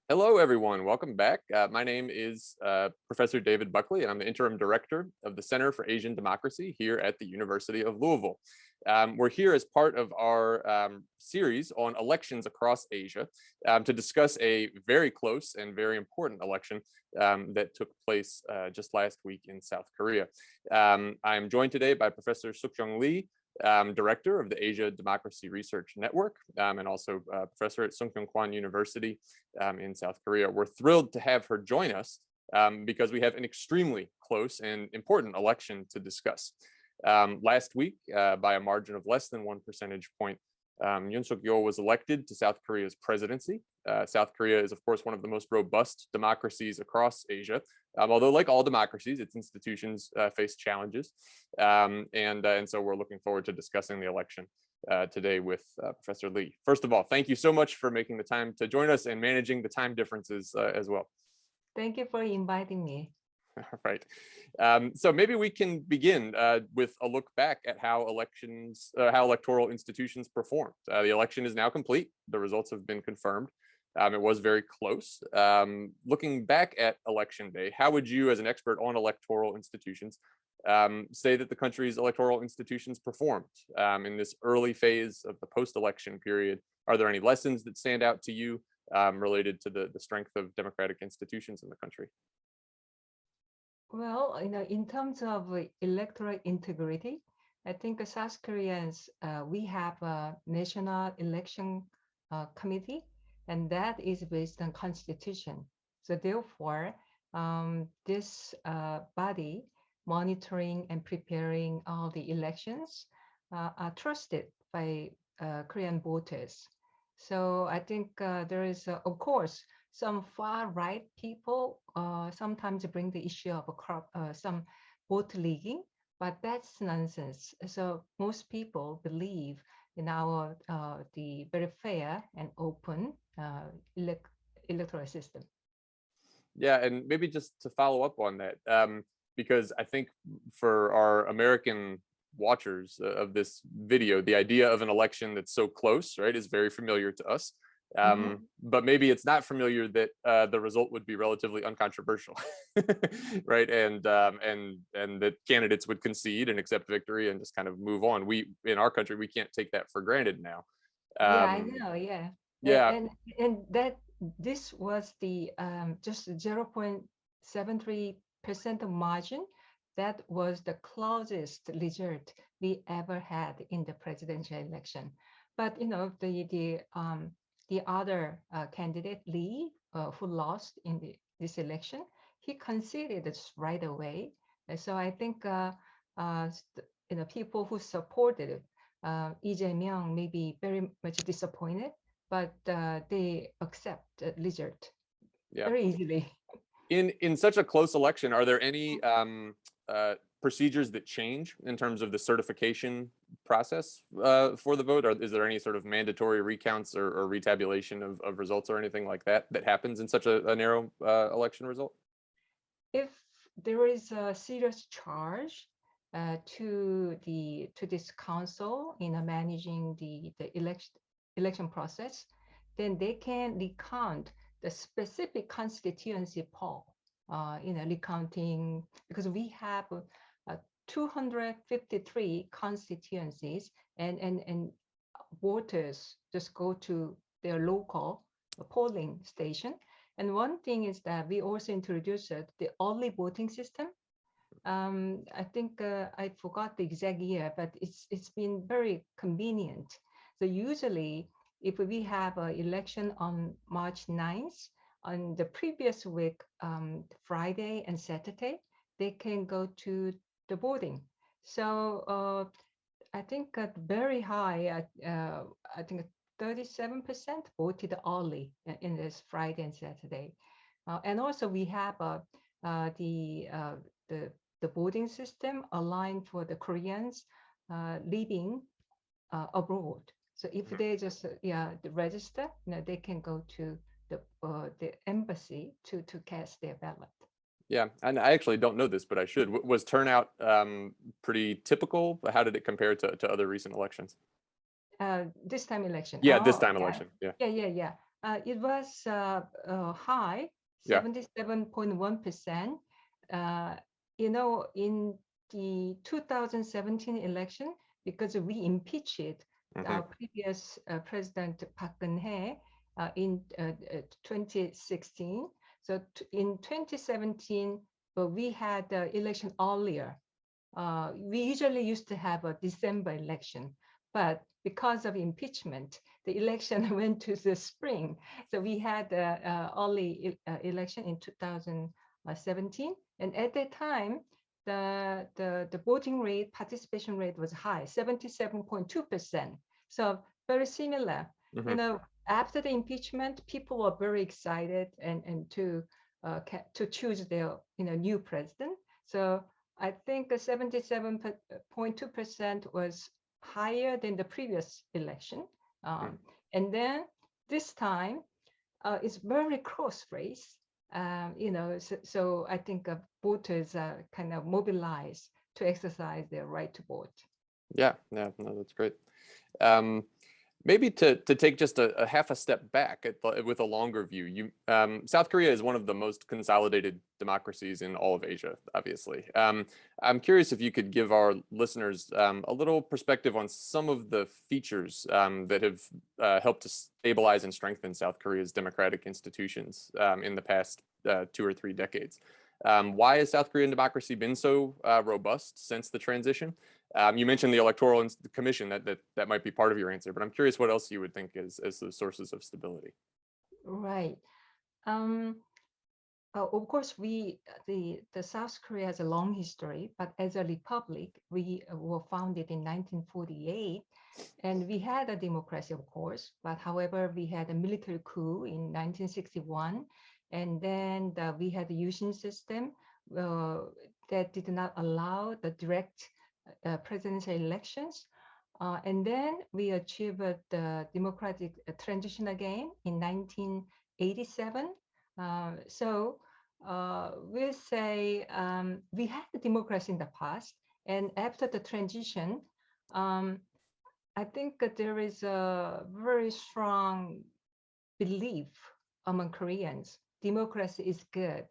Hello, everyone. Welcome back. My name is Professor David Buckley, and I'm the Interim Director of the Center for Asian Democracy here at the University of Louisville. We're here as part of our series on elections across Asia to discuss a very close and very important election that took place just last week in South Korea. I'm joined today by Professor Sook Jong Lee, Director of the Asia Democracy Research Network, and also Professor at Sungkyunkwan University in South Korea. We're thrilled to have her join us because we have an extremely close and important election to discuss. Last week, by a margin of less than 1 percentage point, Yoon Suk-yeol was elected to South Korea's presidency. South Korea is, of course, one of the most robust democracies across Asia, although like all democracies, its institutions face challenges. And so we're looking forward to discussing the election today with Professor Lee. First of all, thank you so much for making the time to join us and managing the time differences as well. Thank you for inviting me. All right. So maybe we can begin with a look back at how electoral institutions performed. The election is now complete. The results have been confirmed. It was very close. Looking back at election day, how would you, as an expert on electoral institutions, say that the country's electoral institutions performed in this early phase of the post-election period? Are there any lessons that stand out to you related to the strength of democratic institutions in the country? Well, in terms of electoral integrity, I think South Koreans, we have a National Election Committee, and that is based on Constitution. So therefore, this body monitoring and preparing all the elections are trusted by Korean voters. So I think there is, of course, some far-right people sometimes bring the issue of some vote leaking, but that's nonsense. So most people believe in our the very fair and open electoral system. Yeah, and maybe just to follow up on that, because I think for our American watchers of this video, the idea of an election that's so close, right, is very familiar to us. But maybe it's not familiar that the result would be relatively uncontroversial, right? And that candidates would concede and accept victory and just kind of move on. We in our country, we can't take that for granted now. Yeah, I know. Yeah, Yeah, and that this was the just 0.73% of margin. That was the closest result we ever had in the presidential election. But the other candidate Lee, who lost in this election, he conceded this right away. And so I think people who supported Lee Jae-myung may be very much disappointed, but they accept the result yeah. very easily. In such a close election, are there any procedures that change in terms of the certification process for the vote? Or is there any sort of mandatory recounts or retabulation of results or anything like that that happens in such a narrow election result? If there is a serious charge to this council in managing the election process, then they can recount the specific constituency poll. Recounting, because we have 253 constituencies, and voters just go to their local polling station. And one thing is that we also introduced the early voting system. I think I forgot the exact year, but it's been very convenient. So usually, if we have an election on March 9th, on the previous week, Friday and Saturday, they can go to the voting. So I think very high, I think 37% voted early in this Friday and Saturday. And also we have the voting system aligned for the Koreans living abroad. So if they just register, they can go to the embassy to cast their ballot. Yeah, and I actually don't know this, but I should. Was turnout pretty typical? How did it compare to other recent elections? This time election. Yeah, this Oh, time yeah. election. Yeah. Yeah. It was high, Yeah. 77.1%. Uh, in the 2017 election, because we impeached Hmm. our previous president Park Geun-hye in 2016. So in 2017, we had the election earlier. We usually used to have a December election, but because of impeachment, the election went to the spring. So we had the early election in 2017, and at that time, the voting rate, participation rate was high, 77.2%. So very similar. Hmm. After the impeachment, people were very excited and to choose their new president. So I think 77.2% was higher than the previous election. Um, and then this time, it's very close race. So I think voters are kind of mobilized to exercise their right to vote. Yeah, yeah, no, that's great. Um, Maybe to take just a half a step back with a longer view, South Korea is one of the most consolidated democracies in all of Asia, obviously. I'm curious if you could give our listeners a little perspective on some of the features that have helped to stabilize and strengthen South Korea's democratic institutions in the past 2 or 3 decades. Why has South Korean democracy been so robust since the transition? You mentioned the electoral commission that might be part of your answer, but I'm curious what else you would think as the sources of stability. Right. Um, of course, the South Korea has a long history, but as a republic, we were founded in 1948, and we had a democracy, of course. But however, we had a military coup in 1961, and then we had the Yushin system uh, that did not allow the direct presidential elections. And then we achieved the democratic transition again in 1987. We'll say we had the democracy in the past, and after the transition, um, I think that there is a very strong belief among Koreans. Democracy is good.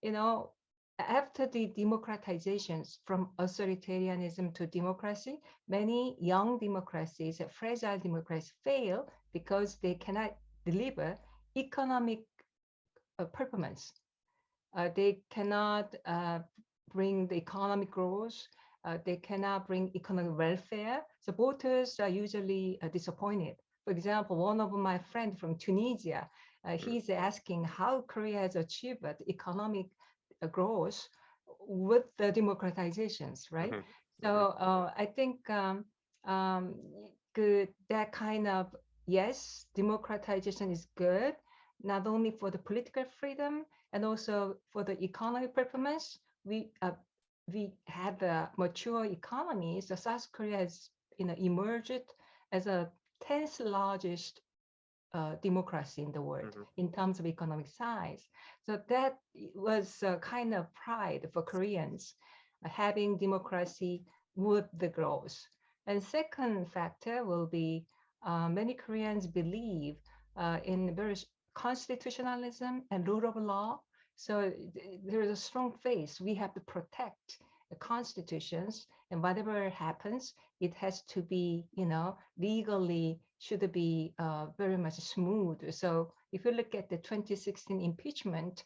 You know, After the democratizations from authoritarianism to democracy, many young democracies, fragile democracies fail because they cannot deliver economic performance. They cannot bring the economic growth. They cannot bring economic welfare. So voters are usually disappointed. For example, one of my friends from Tunisia, he's asking how Korea has achieved economic growth with the democratizations, right? Hmm. So Hmm. I think um, that kind of, yes, democratization is good, not only for the political freedom, and also for the economic performance. We have a mature economy. So South Korea has emerged as a 10th largest democracy in the world Hmm. in terms of economic size. So that was a kind of pride for Koreans, having democracy with the growth. And second factor will be many Koreans believe in very constitutionalism and rule of law. So there is a strong faith. We have to protect the constitutions, and whatever happens, it has to be, legally should be very much smooth. So if you look at the 2016 impeachment,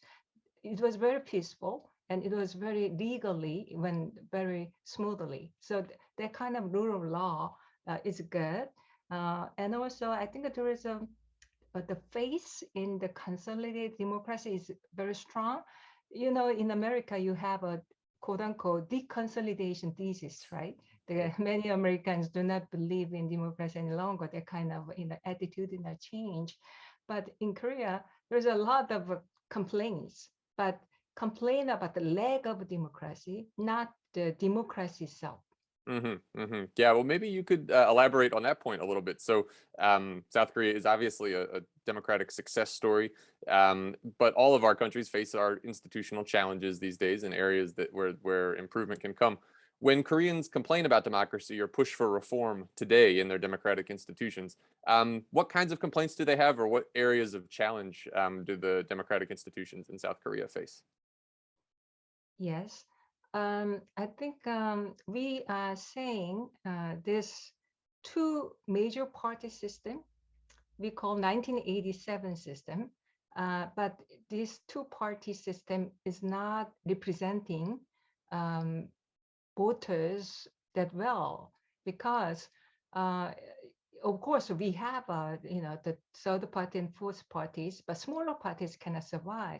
it was very peaceful and it was very legally, went very smoothly. So that kind of rule of law is good. And also, I think that there is the faith in the consolidated democracy is very strong. In America, you have a quote unquote deconsolidation thesis, right? Many Americans do not believe in democracy any longer. They're kind of in the attitudinal change. But in Korea, there's a lot of complaints, but complain about the lack of democracy, not the democracy itself. Hmm. Hmm. Yeah, well, maybe you could elaborate on that point a little bit. So, South Korea is obviously a democratic success story, but all of our countries face our institutional challenges these days in areas where improvement can come. When Koreans complain about democracy or push for reform today in their democratic institutions, what kinds of complaints do they have, or what areas of challenge do the democratic institutions in South Korea face? Yes. I think we are saying this two major party system we call 1987 system, but this two party system is not representing um, voters that well because uh, of course we have the third party and fourth parties, but smaller parties cannot survive.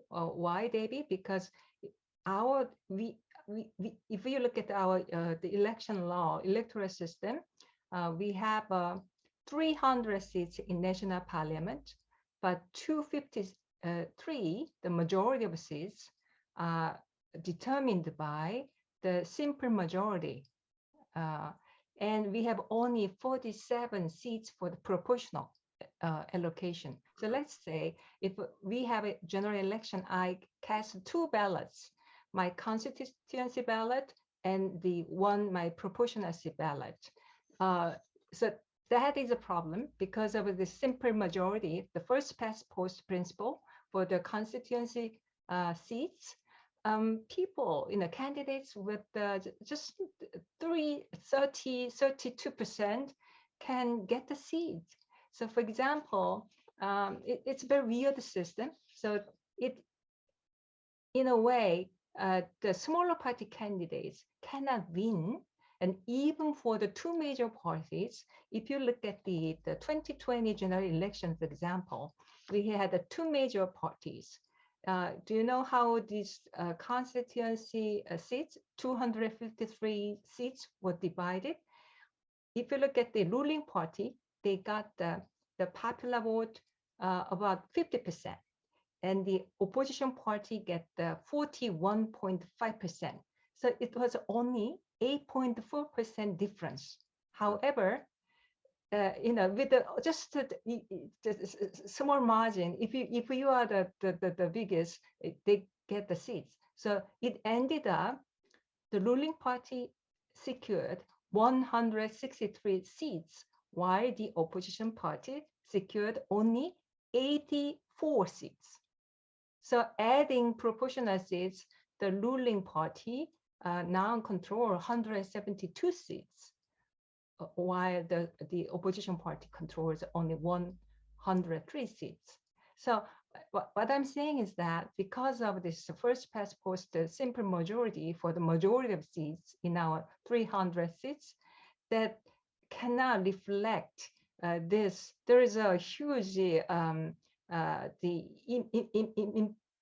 Why, David? Because our we if you look at our the election law electoral system, we have 300 seats in national parliament, but 253, the majority of seats, are determined by the simple majority. Uh, and we have only 47 seats for the proportional allocation. So let's say if we have a general election, I cast two ballots, my constituency ballot and my proportionality ballot. So that is a problem because of the simple majority, the first past post principle for the constituency seats. People, candidates with just 32% can get the seat. So for example, it's a very weird system. So in a way, the smaller party candidates cannot win. And even for the two major parties, if you look at the 2020 general election, for example, we had the two major parties. Do you know how these constituency seats, 253 seats, were divided? If you look at the ruling party, they got the popular vote about 50%, and the opposition party get the 41.5%. So it was only 8.4% difference. However, with just a small margin, if you are the biggest, they get the seats. So it ended up the ruling party secured 163 seats, while the opposition party secured only 84 seats. So adding proportional seats, the ruling party now control 172 seats, while the opposition party controls only 103 seats. So what I'm saying is that because of this first past post simple majority for the majority of seats in our 300 seats, that cannot reflect this. There is a huge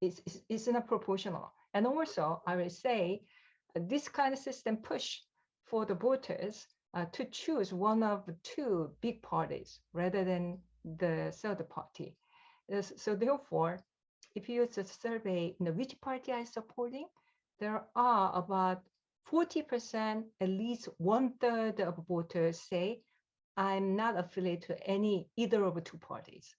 it's not proportional. And also, I will say this kind of system push for the voters to choose one of the two big parties rather than the third party. So therefore, if you use a survey, which party I'm supporting, there are about 40%, at least 1/3 of voters say, I'm not affiliated to either of the two parties.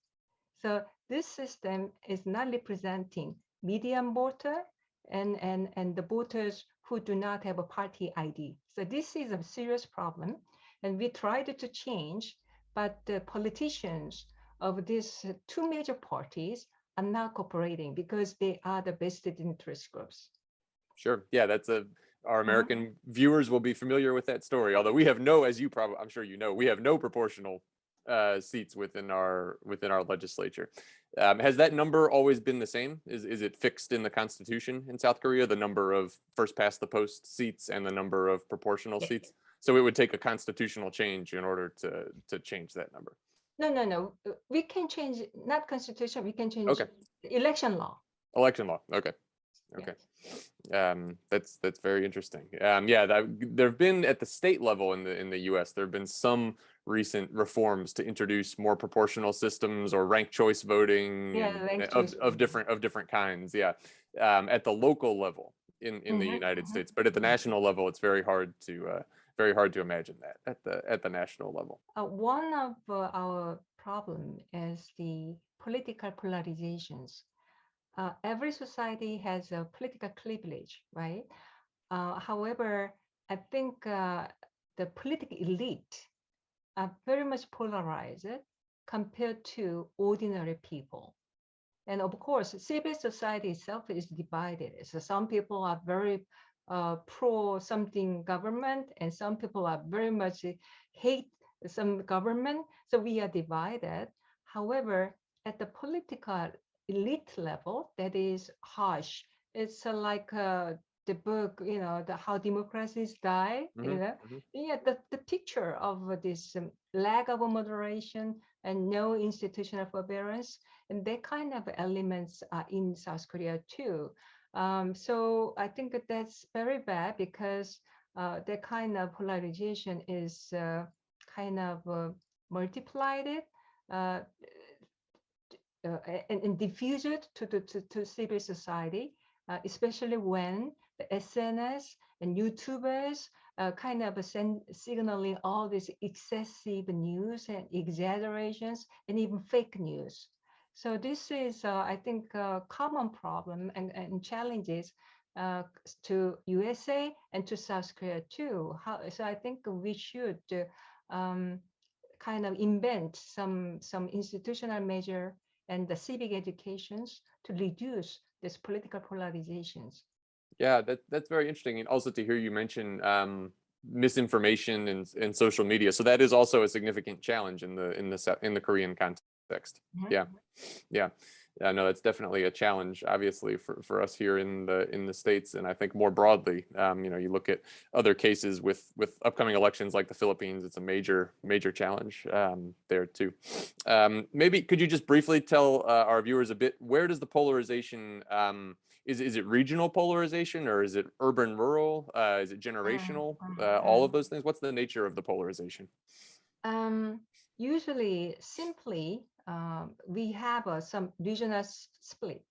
So this system is not representing median voter and the voters who do not have a party ID. So this is a serious problem, and we tried to change, but the politicians of these two major parties are not cooperating because they are the vested interest groups. Sure. Yeah, our American viewers will be familiar with that story. Although we have no, as I'm sure you know, we have no proportional seats within our legislature. Has that number always been the same? Is it fixed in the Constitution in South Korea, the number of first past the post seats and the number of proportional seats? So it would take a constitutional change in order to change that number. No. We can change, not constitution, we can change election law. Election law. Okay. That's very interesting. There have been at the state level in the U.S. there have been some recent reforms to introduce more proportional systems or ranked choice voting of different kinds. At the local level in the United States, but at the national level, it's very hard to imagine that at the national level. One of our problem is the political polarizations. Every society has a political cleavage, right? However, I think the political elite are very much polarized compared to ordinary people. And of course, civil society itself is divided. So some people are very pro something government, and some people are very much hate some government. So we are divided. However, at the political elite level, that is harsh. It's like the book, the How Democracies Die. Hmm. Hmm. Yeah, the picture of this lack of moderation and no institutional forbearance, and that kind of elements are in South Korea too. So I think that's very bad because that kind of polarization is kind of multiplied it, uh, and diffuse it to civil society, especially when the SNS and YouTubers kind of signaling all this excessive news and exaggerations and even fake news. So this is, I think, a common problem and challenges to USA and to South Korea too. So I think we should um, kind of invent some institutional measure and the civic educations to reduce this political polarizations. Yeah, that's very interesting, and also to hear you mention misinformation and social media. So that is also a significant challenge in the Korean context. Mhm. Yeah, yeah. Yeah, no, it's definitely a challenge, obviously, for us here in the States, and I think more broadly. You look at other cases with upcoming elections like the Philippines, it's a major challenge there too. Maybe could you just briefly tell our viewers a bit, where does the polarization is it regional polarization, or is it urban rural? Is it generational? All of those things. What's the nature of the polarization? Um, Usually, simply, we have some regional split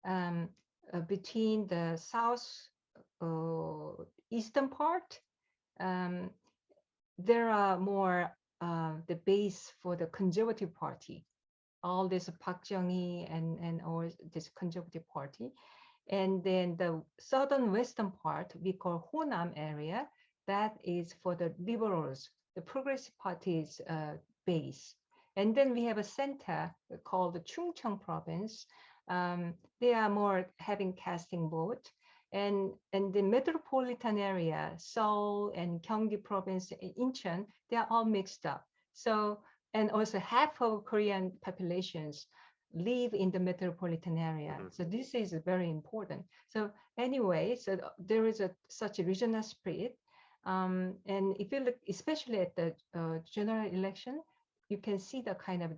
um, between the south eastern part. Um, there are more the base for the Conservative Party, all this Park Chung-hee and all this Conservative Party. And then the southern western part we call Honam area, that is for the liberals, the Progressive Party's base. And then we have a center called the Chungcheong province. They are more having casting vote. And the metropolitan area, Seoul and Gyeonggi province, Incheon, they are all mixed up. So, and also half of Korean populations live in the metropolitan area. Mhm. So this is very important. So anyway, so there is such a regional split. And if you look, especially at the general election, you can see this kind of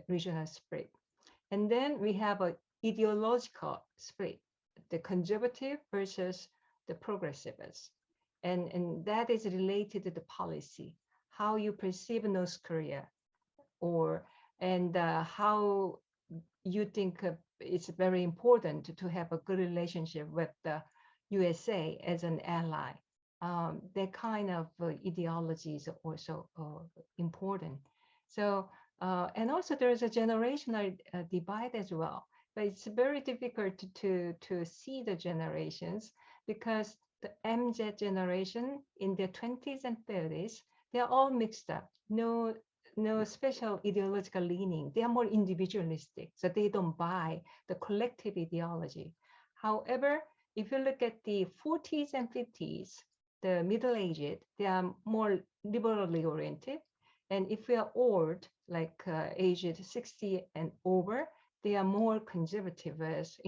regional split. And then we have a ideological split, the conservative versus the progressives. And that is related to the policy, how you perceive North Korea, or and how you think it's very important to have a good relationship with the USA as an ally. That kind of ideology is also important. So, and also there is a generational divide as well. But it's very difficult to see the generations because the MZ generation in their 20s and 30s, they're all mixed up. No special ideological leaning. They are more individualistic, so they don't buy the collective ideology. However, if you look at the 40s and 50s, the middle-aged, they are more liberally oriented. And if we are old, like aged 60 and over, they are more conservative, as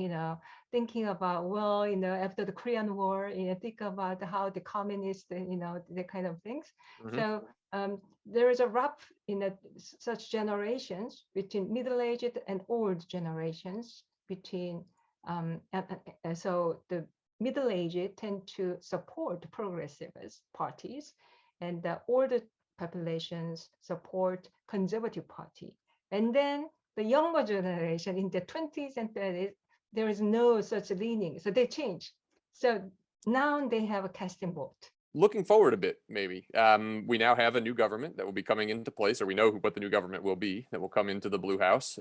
thinking about, well, after the Korean War, think about how the communists, the kind of things. Mhm. So there is a rough such generations between middle-aged and old generations between and so the middle-aged tend to support progressive parties, and the older populations support conservative party. And then the younger generation in the 20s and 30s, there is no such leaning, so they change. So now they have a casting vote. Looking forward a bit, maybe. We now have a new government that will be coming into place, or we know what the new government will be that will come into the Blue House.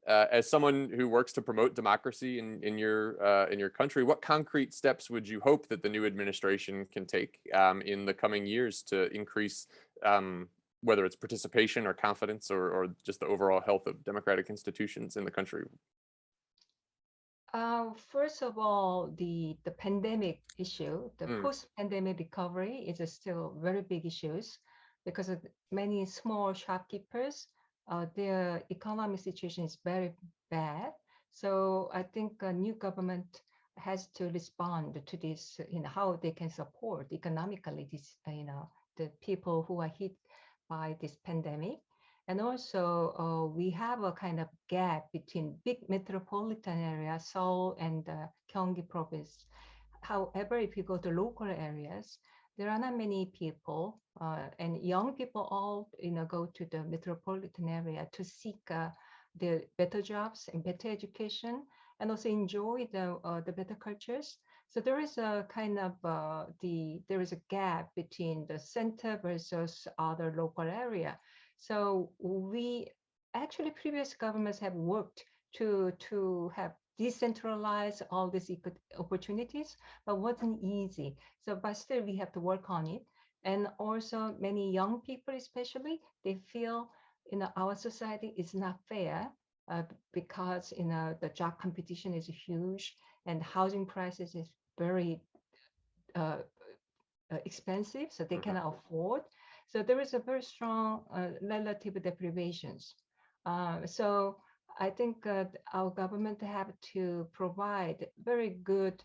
as someone who works to promote democracy in your country, what concrete steps would you hope that the new administration can take in the coming years to increase whether it's participation or confidence or just the overall health of democratic institutions in the country? First of all, the pandemic issue, the Mm, post-pandemic recovery is still very big issues because of many small shopkeepers, their economic situation is very bad. So I think a new government has to respond to this, how they can support economically this, the people who are hit by this pandemic. And also, we have a kind of gap between big metropolitan area, Seoul and Gyeonggi province. However, if you go to local areas, there are not many people, and young people all go to the metropolitan area to seek the better jobs and better education, and also enjoy the better cultures. So there is a kind of there is a gap between the center versus other local area. So we actually previous governments have worked to have decentralize all these opportunities, but wasn't easy. So, but still we have to work on it. And also many young people, especially, they feel our society is not fair because the job competition is huge and housing prices is very uh, expensive, so they mhm, cannot afford. So there is a very strong relative deprivations. So I think our government have to provide very good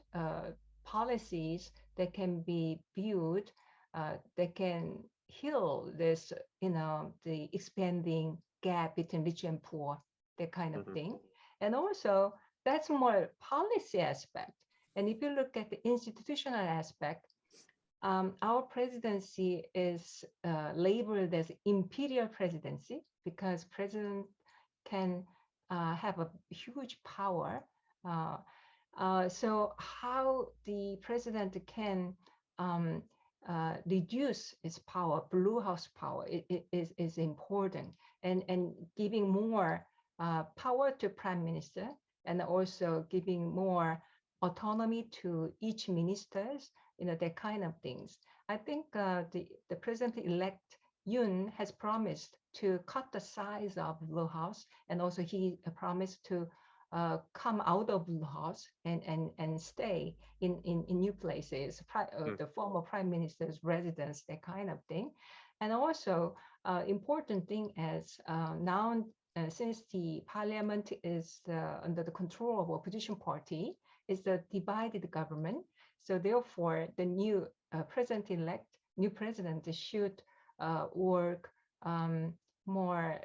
policies that can be viewed, that can heal this, the expanding gap between rich and poor, that kind of mhm, thing. And also that's more policy aspect. And if you look at the institutional aspect, our presidency is labeled as imperial presidency because president can have a huge power. Uh, so how the president can reduce its power, blue house power, is important, and giving more power to prime minister, and also giving more autonomy to each ministers, that kind of things. I think the president-elect Yoon has promised to cut the size of Blue House, and also he promised to come out of Blue House and stay in new places, mm, the former prime minister's residence, that kind of thing. And also, important thing is now, since the parliament is under the control of opposition party, is the divided government. So therefore, the new president-elect, new president should work more,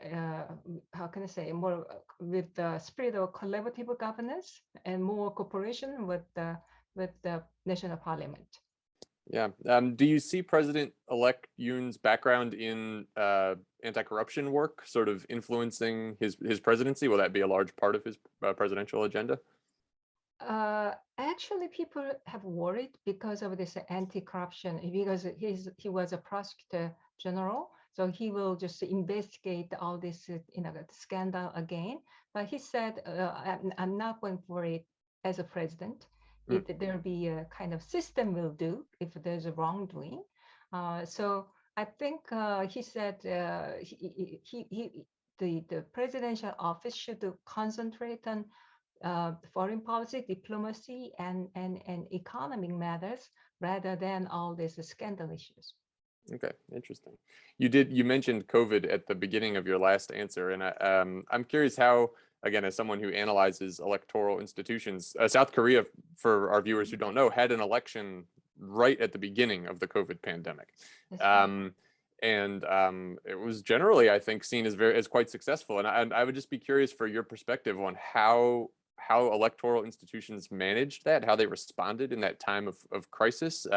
how can I say, more with the spirit of collaborative governance and more cooperation with the national parliament. yeah. Do you see President-elect Yoon's background in anti-corruption work sort of influencing his presidency? Will that be a large part of his presidential agenda? Actually, people have worried because of this anti-corruption, because he was a prosecutor general, so he will just investigate all this, scandal again. But he said, I'm not going for it as a president. Mm, There'll be a kind of system will do if there's a wrongdoing. So I think he said the presidential office should concentrate on foreign policy, diplomacy, and economic matters rather than all these scandal issues. okay, interesting. You mentioned COVID at the beginning of your last answer, and I'm curious how, again, as someone who analyzes electoral institutions, South Korea, for our viewers who don't know, had an election right at the beginning of the COVID pandemic. That's right. Um, and it was generally, I think, seen as quite successful. And I would just be curious for your perspective on how electoral institutions managed that, how they responded in that time of crisis,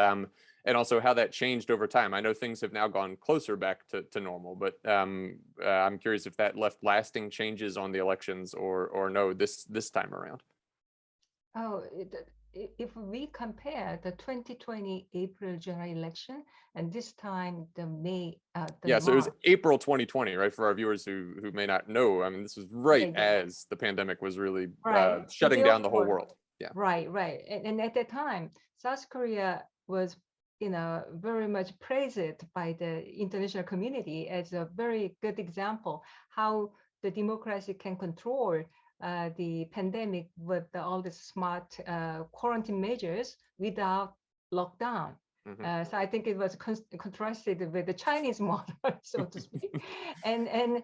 and also how that changed over time. I know things have now gone closer back to normal, but I'm curious if that left lasting changes on the elections or no this time around. Oh, if we compare the 2020 April general election and this time the Yeah, so it was March. April 2020, right? For our viewers who may not know, I mean, this was right Yeah, yeah, as the pandemic was really right. shutting down the whole Therefore, world. Yeah. right, right. And at that time, South Korea was, very much praised by the international community as a very good example how the democracy can control the pandemic with all the smart quarantine measures without lockdown. Hmm. So I think it was contrasted with the Chinese model, so to speak, and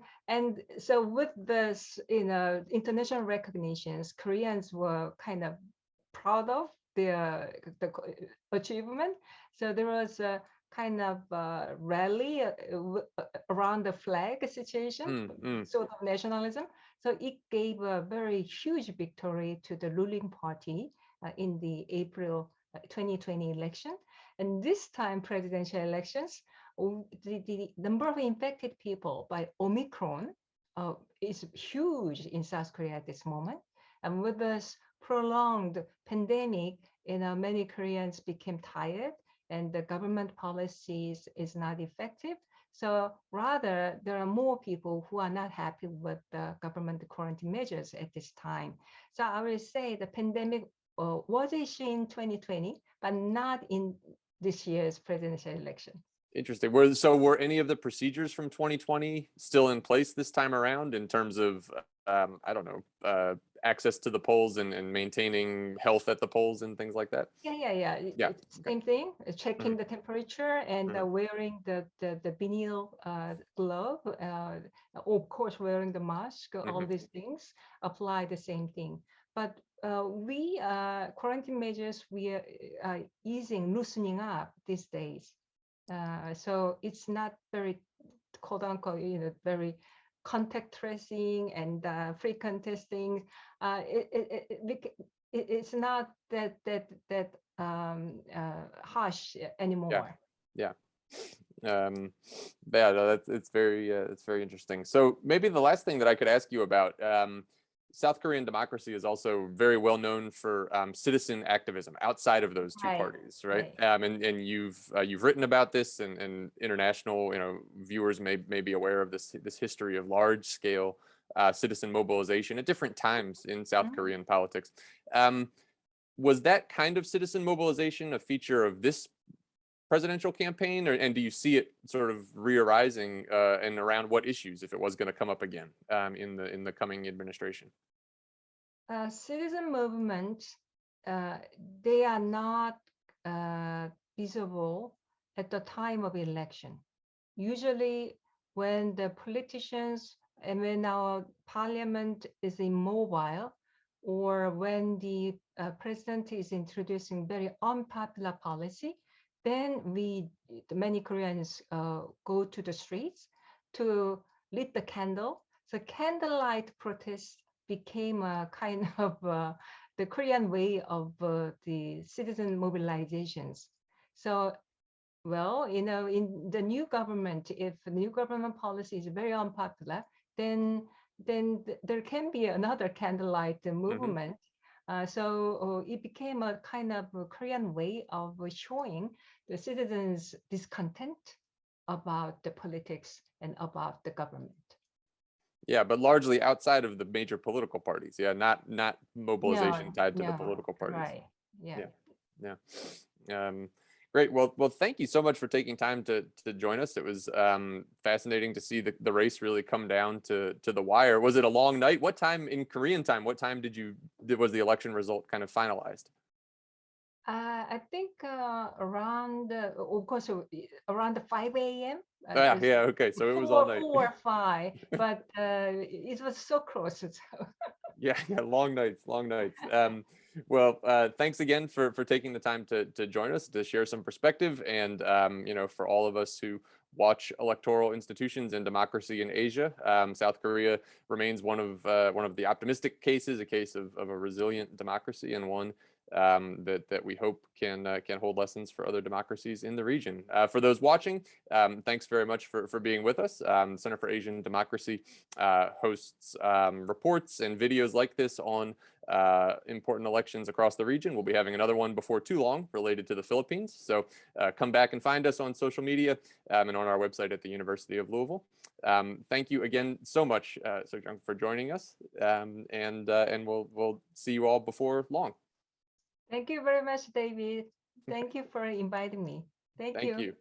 so with this, international recognitions, Koreans were kind of proud of the achievement. So there was a kind of rally around the flag situation, Mm. sort of nationalism. So it gave a very huge victory to the ruling party in the April 2020 election. And this time presidential elections, the number of infected people by Omicron is huge in South Korea at this moment. And with this prolonged pandemic, many Koreans became tired and the government policies is not effective. So rather, there are more people who are not happy with the government quarantine measures at this time. So I would say the pandemic was issued in 2020, but not in this year's presidential election. Interesting. Were any of the procedures from 2020 still in place this time around in terms of, I don't know, access to the polls and maintaining health at the polls and things like that? Yeah. Yeah. It's Okay. same thing. Checking Hmm. the temperature and Hmm. wearing the vinyl glove. Of course, wearing the mask. All Hmm. these things apply the same thing. But we quarantine measures we are easing, loosening up these days. So it's not very quote unquote, very contact tracing and frequent testing. It's not that harsh Yeah. anymore. Yeah. Yeah, no, it's very interesting. So maybe the last thing that I could ask you about, South Korean democracy is also very well known for citizen activism outside of those two Right, parties, right? right. And you've written about this, and international viewers may be aware of this history of large scale citizen mobilization at different times in South Mhm. Korean politics. Um, was that kind of citizen mobilization a feature of this presidential campaign, and do you see it sort of re-arising and around what issues if it was going to come up again in the coming administration? Citizen movements, uh, they are not uh, visible at the time of election. Usually, when the politicians and when our parliament is immobile, or when the president is introducing very unpopular policy, then many Koreans, go to the streets to lit the candle. So candlelight protests became a kind of the Korean way of the citizen mobilizations. So, well, in the new government, if the new government policy is very unpopular, then there can be another candlelight Hmm. movement. So it became a kind of a Korean way of showing the citizens' discontent about the politics and about the government. Yeah, but largely outside of the major political parties. Yeah, not No, mobilization tied to the no, political parties. right. Yeah. Yeah, yeah. Great. Well, thank you so much for taking time to join us. It was fascinating to see the race really come down to the wire. Was it a long night? What time in Korean time? What time was the election result kind of finalized? I think around, of course, around the 5 a.m. Oh, yeah, Just yeah. Okay, so it was all four, night. 4 or 5, but it was so close. So. Yeah, yeah, long nights, long nights. Well, thanks again for taking the time to join us to share some perspective, and for all of us who watch electoral institutions and democracy in Asia, South Korea remains one of the optimistic cases, a case of a resilient democracy, and one that we hope can hold lessons for other democracies in the region. For those watching, thanks very much for being with us. The Center for Asian Democracy hosts reports and videos like this on important elections across the region. We'll be having another one before too long related to the Philippines. So come back and find us on social media and on our website at the University of Louisville. Thank you again so much, Sook Jong, for joining us, and we'll see you all before long. Thank you very much, David. Thank you for inviting me. Thank you. Thank you.